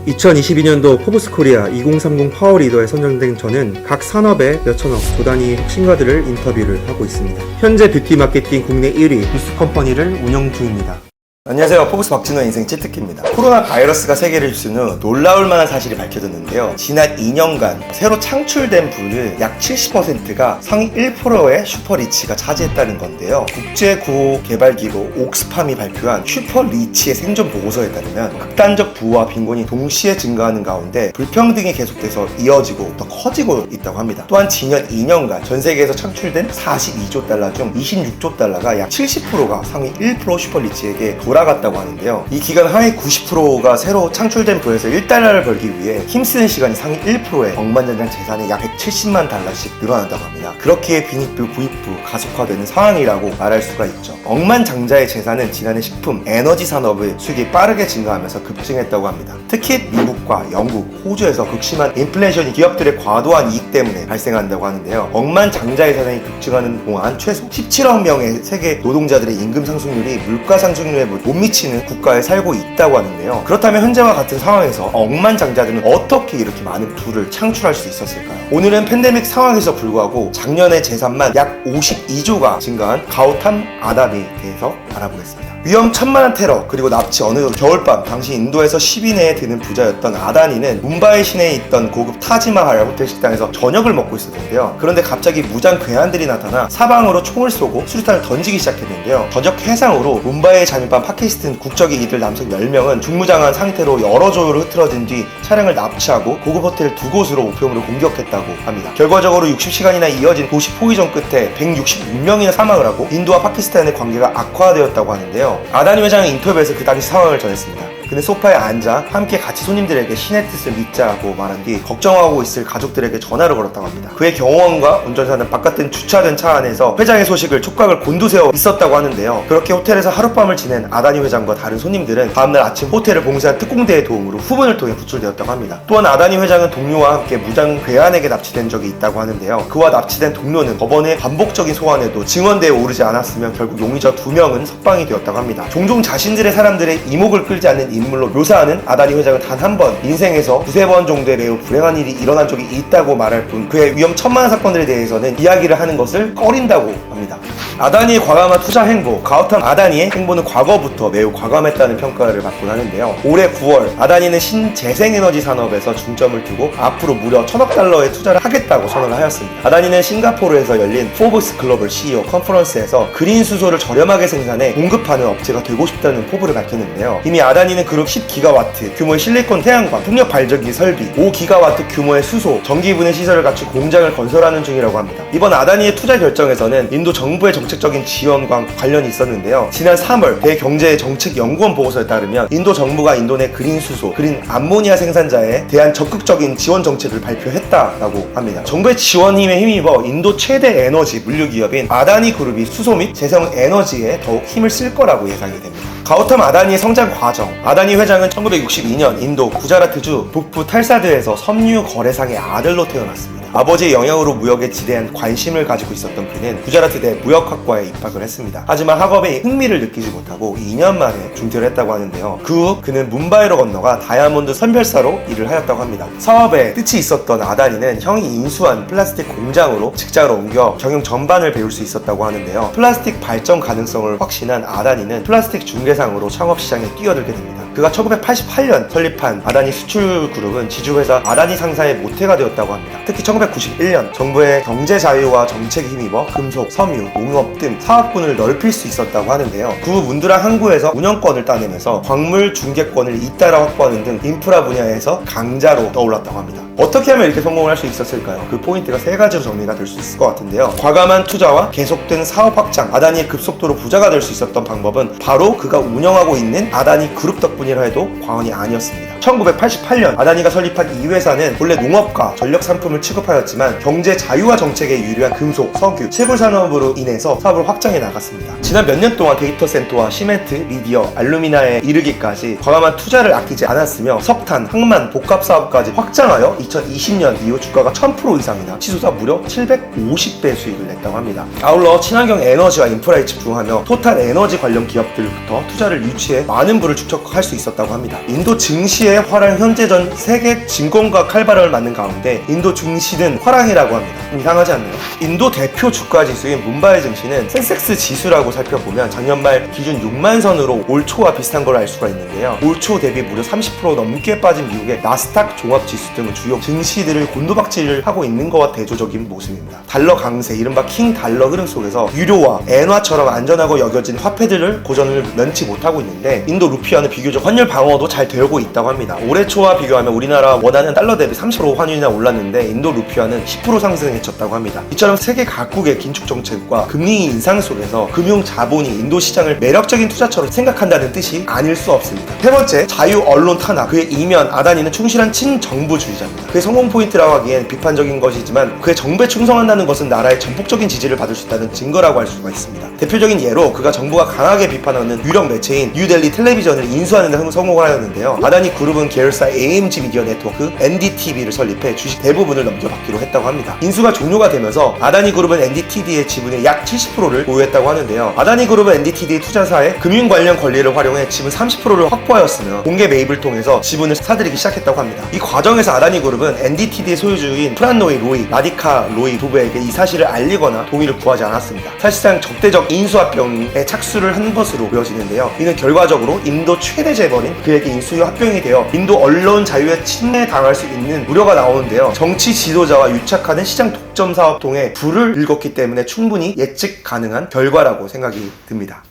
2022년도 포브스 코리아 2030 파워 리더에 선정된 저는 각 산업의 몇천억 도단위 혁신가들을 인터뷰를 하고 있습니다. 현재 뷰티 마케팅 국내 1위 부스 컴퍼니를 운영 중입니다. 안녕하세요. 포브스 박진호의 인생 찌트키입니다. 코로나 바이러스가 세계를 휩쓴 후 놀라울 만한 사실이 밝혀졌는데요. 지난 2년간 새로 창출된 부를 약 70%가 상위 1%의 슈퍼리치가 차지했다는 건데요. 국제구호 개발기구 옥스팜이 발표한 슈퍼리치의 생존 보고서에 따르면 극단적 부와 빈곤이 동시에 증가하는 가운데 불평등이 계속돼서 이어지고 더 커지고 있다고 합니다. 또한 지난 2년간 전 세계에서 창출된 42조 달러 중 26조 달러가 약 70%가 상위 1% 슈퍼리치에게 돌아갔다고 하는데요. 이 기간 하위 90%가 새로 창출된 부에서 1달러를 벌기 위해 힘쓰는 시간이 상위 1%의 억만장자 재산이 약 170만 달러씩 늘어난다고 합니다. 그렇기에 빈익부, 부익부 가속화되는 상황이라고 말할 수가 있죠. 억만장자의 재산은 지난해 식품, 에너지 산업의 수익이 빠르게 증가하면서 급증했다고 합니다. 특히 미국과 영국, 호주에서 극심한 인플레이션이 기업들의 과도한 이익 때문에 발생한다고 하는데요. 억만장자의 재산이 급증하는 동안 최소 17억 명의 세계 노동자들의 임금 상승률이 물가 상승률에 못 미치는 국가에 살고 있다고 하는데요. 그렇다면 현재와 같은 상황에서 억만장자들은 어떻게 이렇게 많은 부를 창출할 수 있었을까요? 오늘은 팬데믹 상황에서 불구하고 작년의 재산만 약 52조가 증가한 가우탐 아다니에 대해서 알아보겠습니다. 위험천만한 테러 그리고 납치 어느 겨울밤 당시 인도에서 10위 내에 드는 부자였던 아다니는 뭄바이 시내에 있던 고급 타지마할 호텔 식당에서 저녁을 먹고 있었는데요. 그런데 갑자기 무장 괴한들이 나타나 사방으로 총을 쏘고 수류탄을 던지기 시작했는데요. 저녁 해상으로 뭄바이에 잠입한 파키스탄 국적의 이들 남성 10명은 중무장한 상태로 여러 조로 흐트러진 뒤 차량을 납치하고 고급 호텔 두 곳으로 목표물을 공격했다고 합니다. 결과적으로 60시간이나 이어진 도시 포위전 끝에 166명이나 사망을 하고 인도와 파키스탄의 관계가 악화되었다고 하는데요. 아다니 회장은 인터뷰에서 그 당시 상황을 전했습니다. 그는 소파에 앉아 함께 같이 손님들에게 신의 뜻을 믿자고 말한 뒤 걱정하고 있을 가족들에게 전화를 걸었다고 합니다. 그의 경호원과 운전사는 바깥은 주차된 차 안에서 회장의 소식을 촉각을 곤두세워 있었다고 하는데요. 그렇게 호텔에서 하룻밤을 지낸 아다니 회장과 다른 손님들은 다음날 아침 호텔을 봉쇄한 특공대의 도움으로 후문을 통해 구출되었다고 합니다. 또한 아다니 회장은 동료와 함께 무장 괴한에게 납치된 적이 있다고 하는데요. 그와 납치된 동료는 법원의 반복적인 소환에도 증언대에 오르지 않았으며 결국 용의자 2명은 석방이 되었다고 합니다. 종종 자신들의 사람들의 이목을 끌지 않는 인물로 묘사하는 아다니 회장은 단 한 번 인생에서 두세 번 정도의 매우 불행한 일이 일어난 적이 있다고 말할 뿐 그의 위험천만한 사건들에 대해서는 이야기를 하는 것을 꺼린다고 합니다. 아다니의 과감한 투자 행보, 가우탐 아다니의 행보는 과거부터 매우 과감했다는 평가를 받곤 하는데요. 올해 9월 아다니는 신재생에너지 산업에서 중점을 두고 앞으로 무려 1,000억 달러의 투자를 하겠다고 선언을 하였습니다. 아다니는 싱가포르에서 열린 포브스 글로벌 CEO 컨퍼런스에서 그린 수소를 저렴하게 생산해 공급하는 업체가 되고 싶다는 포부를 밝혔는데요. 이미 아다니는 그룹 10기가와트 규모의 실리콘 태양광, 풍력 발전기 설비, 5기가와트 규모의 수소, 전기 분해 시설을 갖춘 공장을 건설하는 중이라고 합니다. 이번 아다니의 투자 결정에서는 인도 정부의 정책적인 지원과 관련이 있었는데요. 지난 3월 대경제정책연구원 보고서에 따르면 인도 정부가 인도 내 그린 수소, 그린 암모니아 생산자에 대한 적극적인 지원 정책을 발표했다라고 합니다. 정부의 지원 힘에 힘입어 인도 최대 에너지 물류 기업인 아다니 그룹이 수소 및 재생 에너지에 더욱 힘을 쓸 거라고 예상이 됩니다. 가우탐 아다니의 성장 과정. 아다니 회장은 1962년 인도 구자라트주 북부 탈사드에서 섬유 거래상의 아들로 태어났습니다. 아버지의 영향으로 무역에 지대한 관심을 가지고 있었던 그는 구자라트대 무역학과에 입학을 했습니다. 하지만 학업에 흥미를 느끼지 못하고 2년 만에 중퇴를 했다고 하는데요. 그 후 그는 뭄바이로 건너가 다이아몬드 선별사로 일을 하였다고 합니다. 사업에 뜻이 있었던 아다니는 형이 인수한 플라스틱 공장으로 직장을 옮겨 경영 전반을 배울 수 있었다고 하는데요. 플라스틱 발전 가능성을 확신한 아다니는 플라스틱 중개상으로 창업시장에 뛰어들게 됩니다. 그가 1988년 설립한 아다니 수출 그룹은 지주회사 아다니 상사의 모태가 되었다고 합니다. 특히 1991년 정부의 경제 자유와 정책에 힘입어 금속, 섬유, 농업 등 사업군을 넓힐 수 있었다고 하는데요. 그 후 문드라 항구에서 운영권을 따내면서 광물 중개권을 잇따라 확보하는 등 인프라 분야에서 강자로 떠올랐다고 합니다. 어떻게 하면 이렇게 성공을 할 수 있었을까요? 그 포인트가 3가지로 정리가 될 수 있을 것 같은데요. 과감한 투자와 계속된 사업 확장, 아다니의 급속도로 부자가 될 수 있었던 방법은 바로 그가 운영하고 있는 아다니 그룹 덕분이라 해도 과언이 아니었습니다. 1988년 아다니가 설립한 이 회사는 본래 농업과 전력 상품을 취급하였지만 경제 자유화 정책에 유리한 금속, 석유, 채굴 산업으로 인해서 사업을 확장해 나갔습니다. 지난 몇 년 동안 데이터 센터와 시멘트, 미디어, 알루미나에 이르기까지 과감한 투자를 아끼지 않았으며 석탄, 항만, 복합 사업까지 확장하여 2020년 이후 주가가 1000% 이상이나 치솟아 무려 750배 수익을 냈다고 합니다. 아울러 친환경 에너지와 인프라에 집중하며 토탈 에너지 관련 기업들부터 투자를 유치해 많은 부를 축적할 수 있었다고 합니다. 인도 증시의 화랑 현재 전 세계 증권가 칼바람을 맞는 가운데 인도 증시는 화랑이라고 합니다. 이상하지 않나요? 인도 대표 주가 지수인 뭄바이 증시는 센섹스 지수라고 살펴보면 작년 말 기준 6만 선으로 올 초와 비슷한 걸 알 수가 있는데요. 올 초 대비 무려 30% 넘게 빠진 미국의 나스닥 종합지수 등은 주요 증시들을 곤두박질을 하고 있는 것과 대조적인 모습입니다. 달러 강세, 이른바 킹 달러 흐름 속에서 유료와 엔화처럼 안전하고 여겨진 화폐들을 고전을 면치 못하고 있는데 인도 루피아는 비교적 환율 방어도 잘 되고 있다고 합니다. 올해 초와 비교하면 우리나라 원화는 달러 대비 30% 환율이나 올랐는데 인도 루피아는 10% 상승했다고 합니다. 이처럼 세계 각국의 긴축 정책과 금리 인상 속에서 금융 자본이 인도 시장을 매력적인 투자처로 생각한다는 뜻이 아닐 수 없습니다. 세 번째, 자유 언론 탄압. 그의 이면 아다니는 충실한 친정부주의자입니다. 그의 성공 포인트라고 하기엔 비판적인 것이지만 그의 정부에 충성한다는 것은 나라의 전폭적인 지지를 받을 수 있다는 증거라고 할 수가 있습니다. 대표적인 예로 그가 정부가 강하게 비판하는 유력 매체인 뉴델리 텔레비전을 인수하는 데 성공을 하였는데요. 아다니 그룹은 계열사 AMG 미디어 네트워크 NDTV를 설립해 주식 대부분을 넘겨받기로 했다고 합니다. 인수가 종료가 되면서 아다니 그룹은 NDTV의 지분의 약 70%를 보유했다고 하는데요. 아다니 그룹은 NDTV 투자사의 금융 관련 권리를 활용해 지분 30%를 확보하였으며 공개 매입을 통해서 지분을 사들이기 시작했다고 합니다. 이 과정에서 아다니 그룹은 NDTV의 소유주인 프란노이 로이, 라디카 로이 부부에게 이 사실을 알리거나 동의를 구하지 않았습니다. 사실상 적대적 인수합병에 착수를 한 것으로 보여지는데요. 이는 결과적으로 인도 최대 재벌인 그에게 인수합병이 되어 인도 언론 자유에 침해당할 수 있는 우려가 나오는데요. 정치 지도자와 유착하는 시장 독점 사업 통해 불을 일궜기 때문에 충분히 예측 가능한 결과라고 생각이 듭니다.